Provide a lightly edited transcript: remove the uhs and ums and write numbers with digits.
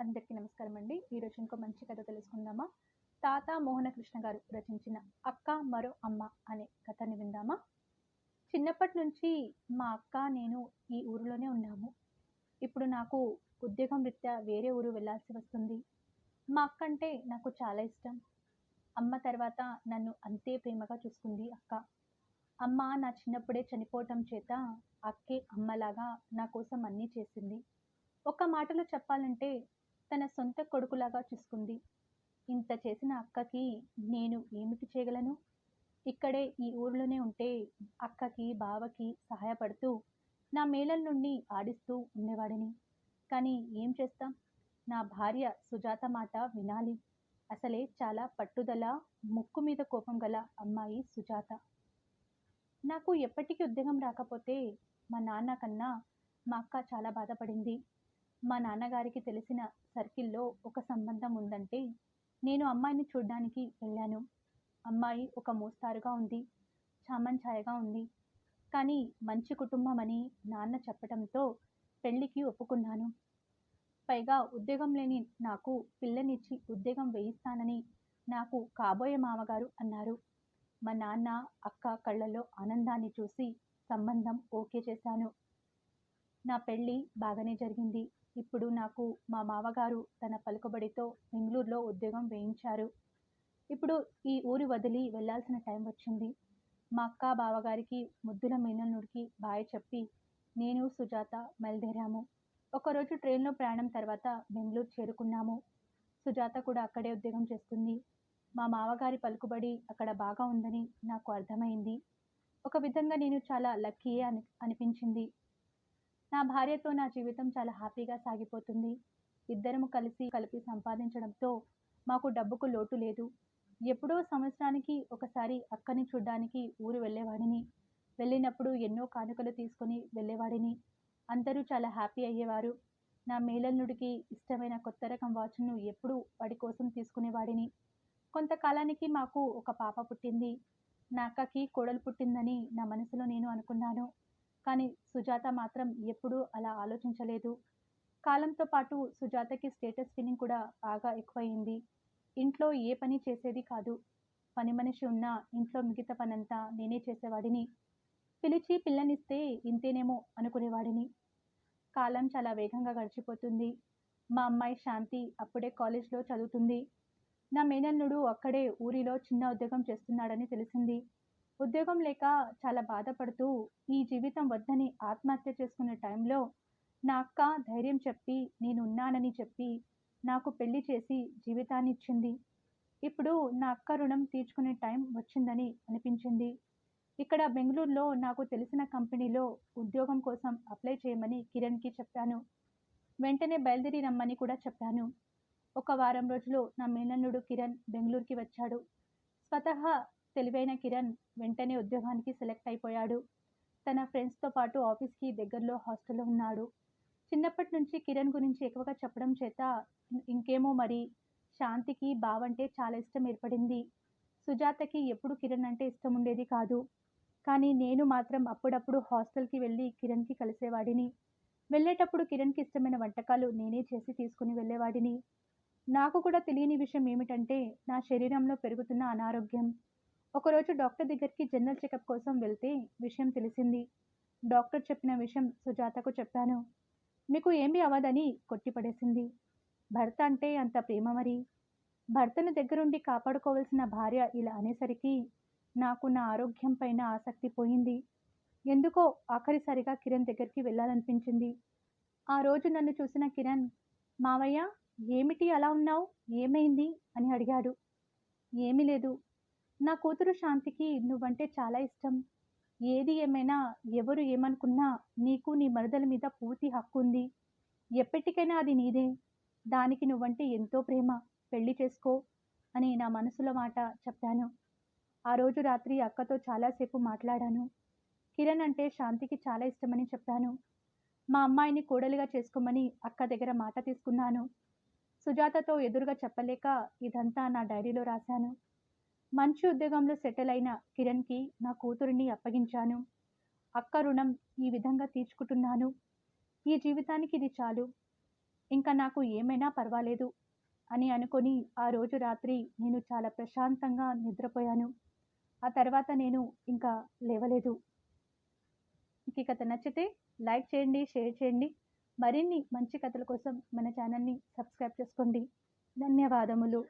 అందరికీ నమస్కారం అండి. ఈరోజు ఇంకో మంచి కథ తెలుసుకుందామా? తాత మోహనకృష్ణ గారు రచించిన 'అక్క మరో అమ్మ' అనే కథని విందామా? చిన్నప్పటి నుంచి మా అక్క, నేను ఈ ఊరిలోనే ఉన్నాము. ఇప్పుడు నాకు ఉద్యోగం రీత్యా వేరే ఊరు వెళ్ళాల్సి వస్తుంది. మా అక్క అంటే నాకు చాలా ఇష్టం. అమ్మ తర్వాత నన్ను అంతే ప్రేమగా చూసుకుంది అక్క. అమ్మ నా చిన్నప్పుడే చనిపోవటం చేత అక్కే అమ్మలాగా నా కోసం అన్నీ చేసింది. ఒక్క మాటలో చెప్పాలంటే తన సొంత కొడుకులాగా చూసుకుంది. ఇంత చేసిన అక్కకి నేను ఏమిటి చేయగలను? ఇక్కడే ఈ ఊరిలోనే ఉంటే అక్కకి, బావకి సహాయపడుతూ నా మేళల నుండి ఆడిస్తూ ఉండేవాడిని. కానీ ఏం చేస్తాం? నా భార్య సుజాత మాట వినాలి. అసలే చాలా పట్టుదల, ముక్కు మీద కోపం గల అమ్మాయి సుజాత. నాకు ఎప్పటికీ ఉద్యోగం రాకపోతే మా నాన్న కన్నా మా అక్క చాలా బాధపడింది. మా నాన్నగారికి తెలిసిన సర్కిల్‌లో ఒక సంబంధం ఉందంటే, నేను అమ్మాయిని చూడ్డానికి వెళ్ళాను. అమ్మాయి ఒక మోస్తారుగా ఉంది. చామంచాయగా ఉంది. కానీ మంచి కుటుంబమని నాన్న చెప్పటంతో పెళ్ళికి ఒప్పుకున్నాను. పైగా ఉద్యోగం లేని నాకు పిల్లనిచ్చి ఉద్యోగం వేయిస్తానని నాకు కాబోయే మామగారు అన్నారు. మా నాన్న, అక్క కళ్ళలో ఆనందాన్ని చూసి సంబంధం ఓకే చేశాను. నా పెళ్ళి బాగానే జరిగింది. ఇప్పుడు నాకు మా మామగారు తన పలుకుబడితో బెంగుళూరులో ఉద్యోగం వేయించారు. ఇప్పుడు ఈ ఊరు వదిలి వెళ్ళాల్సిన టైం వచ్చింది. మా అక్క, బావగారికి, ముద్దుల మేనల్లుడికి బాయ్ చెప్పి నేను, సుజాత బయలుదేరాము. ఒకరోజు ట్రైన్‌లో ప్రయాణం తర్వాత బెంగుళూరు చేరుకున్నాము. సుజాత కూడా అక్కడే ఉద్యోగం చేస్తుంది. మా మామగారి పలుకుబడి అక్కడ బాగా ఉందని నాకు అర్థమైంది. ఒక విధంగా నేను చాలా లక్కీయే అనిపించింది. నా భార్యతో నా జీవితం చాలా హ్యాపీగా సాగిపోతుంది. ఇద్దరము కలిపి సంపాదించడంతో మాకు డబ్బుకు లోటు లేదు. ఎప్పుడో సంవత్సరానికి ఒకసారి అక్కని చూడ్డానికి ఊరు వెళ్ళేవాడిని. వెళ్ళినప్పుడు ఎన్నో కానుకలు తీసుకొని వెళ్ళేవాడిని. అందరూ చాలా హ్యాపీ అయ్యేవారు. నా మేనల్లుడికి ఇష్టమైన కొత్త రకం వాచ్‌ను ఎప్పుడూ వాడి కోసం తీసుకునేవాడిని. కొంతకాలానికి మాకు ఒక పాప పుట్టింది. నా అక్కకి కోడలు పుట్టిందని నా మనసులో నేను అనుకున్నాను. కానీ సుజాత మాత్రం ఎప్పుడూ అలా ఆలోచించలేదు. కాలంతో పాటు సుజాతకి స్టేటస్ ఫీలింగ్ కూడా బాగా ఎక్కువయింది. ఇంట్లో ఏ పని చేసేది కాదు. పని మనిషి ఉన్నా ఇంట్లో మిగతా పనంతా నేనే చేసేవాడిని. పిలిచి పిల్లనిస్తే ఇంతేనేమో అనుకునేవాడిని. కాలం చాలా వేగంగా గడిచిపోతుంది. మా అమ్మాయి శాంతి అప్పుడే కాలేజ్‌లో చదువుతుంది. నా మేనల్లుడు అక్కడే ఊరిలో చిన్న ఉద్యోగం చేస్తున్నాడని తెలిసింది. ఉద్యోగం లేక చాలా బాధపడుతూ ఈ జీవితం వద్దని ఆత్మహత్య చేసుకునే టైంలో నా అక్క ధైర్యం చెప్పి నేనున్నానని చెప్పి నాకు పెళ్లి చేసి జీవితాన్ని ఇచ్చింది. ఇప్పుడు నా అక్క రుణం తీర్చుకునే టైం వచ్చిందని అనిపించింది. ఇక్కడ బెంగుళూరులో నాకు తెలిసిన కంపెనీలో ఉద్యోగం కోసం అప్లై చేయమని కిరణ్‌కి చెప్పాను. వెంటనే బయలుదేరి రమ్మని కూడా చెప్పాను. ఒక వారం రోజులు నా మేనల్లుడు కిరణ్ బెంగుళూరుకి వచ్చాడు. స్వతహా తెలివైన కిరణ్ వెంటనే ఉద్యోగానికి సెలెక్ట్ అయిపోయాడు. తన ఫ్రెండ్స్‌తో పాటు ఆఫీస్‌కి దగ్గరలో హాస్టల్‌లో ఉన్నాడు. చిన్నప్పటి నుంచి కిరణ్ గురించి ఎక్కువగా చెప్పడం చేత ఇంకేమో మరి శాంతికి బావంటే చాలా ఇష్టం ఏర్పడింది. సుజాతకి ఎప్పుడు కిరణ్ అంటే ఇష్టం ఉండేది కాదు. కానీ నేను మాత్రం అప్పుడప్పుడు హాస్టల్‌కి వెళ్ళి కిరణ్‌కి కలిసేవాడిని. వెళ్ళేటప్పుడు కిరణ్‌కి ఇష్టమైన వంటకాలు నేనే చేసి తీసుకుని వెళ్ళేవాడిని. నాకు కూడా తెలియని విషయం ఏమిటంటే నా శరీరంలో పెరుగుతున్న అనారోగ్యం. ఒకరోజు డాక్టర్ దగ్గరికి జనరల్ చెకప్ కోసం వెళ్తే విషయం తెలిసింది. డాక్టర్ చెప్పిన విషయం సుజాతకు చెప్పాను. మీకు ఏమీ అవ్వదని కొట్టిపడేసింది. భర్త అంటే అంత ప్రేమ మరి. భర్తను దగ్గరుండి కాపాడుకోవాల్సిన భార్య ఇలా అనేసరికి నాకు నా ఆరోగ్యం పైన ఆసక్తి పోయింది. ఎందుకో ఆఖరిసారిగా కిరణ్ దగ్గరికి వెళ్ళాలనిపించింది. ఆ రోజు నన్ను చూసిన కిరణ్, మావయ్య ఏమిటి అలా ఉన్నావు? ఏమైంది? అని అడిగాడు. ఏమీ లేదు. నా కూతురు శాంతికి నువ్వంటే చాలా ఇష్టం. ఏది ఏమైనా ఎవరు ఏమనుకున్నా నీకు నీ మరదల మీద పూర్తి హక్కుంది. ఎప్పటికైనా అది నీదే. దానికి నువ్వంటే ఎంతో ప్రేమ. పెళ్లి చేసుకో అని నా మనసులో మాట చెప్పాను. ఆ రోజు రాత్రి అక్కతో చాలా సేపు మాట్లాడాను. కిరణ్ అంటే శాంతికి చాలా ఇష్టమని చెప్పాను. మా అమ్మాయిని కోడలిగా చేసుకోమని అక్క దగ్గర మాట తీసుకున్నాను. సుజాతతో ఎదురుగా చెప్పలేక ఇదంతా నా డైరీలో రాశాను. మంచి ఉద్యోగంలో సెటిల్ అయిన కిరణ్‌కి నా కూతురిని అప్పగించాను. అక్క రుణం ఈ విధంగా తీర్చుకుంటున్నాను. ఈ జీవితానికి ఇది చాలు. ఇంకా నాకు ఏమైనా పర్వాలేదు అని అనుకొని ఆ రోజు రాత్రి నేను చాలా ప్రశాంతంగా నిద్రపోయాను. ఆ తర్వాత నేను ఇంకా లేవలేదు. మీకు ఈ కథ నచ్చితే లైక్ చేయండి, షేర్ చేయండి. మరిన్ని మంచి కథల కోసం మన ఛానల్‌ని సబ్స్క్రైబ్ చేసుకోండి. ధన్యవాదములు.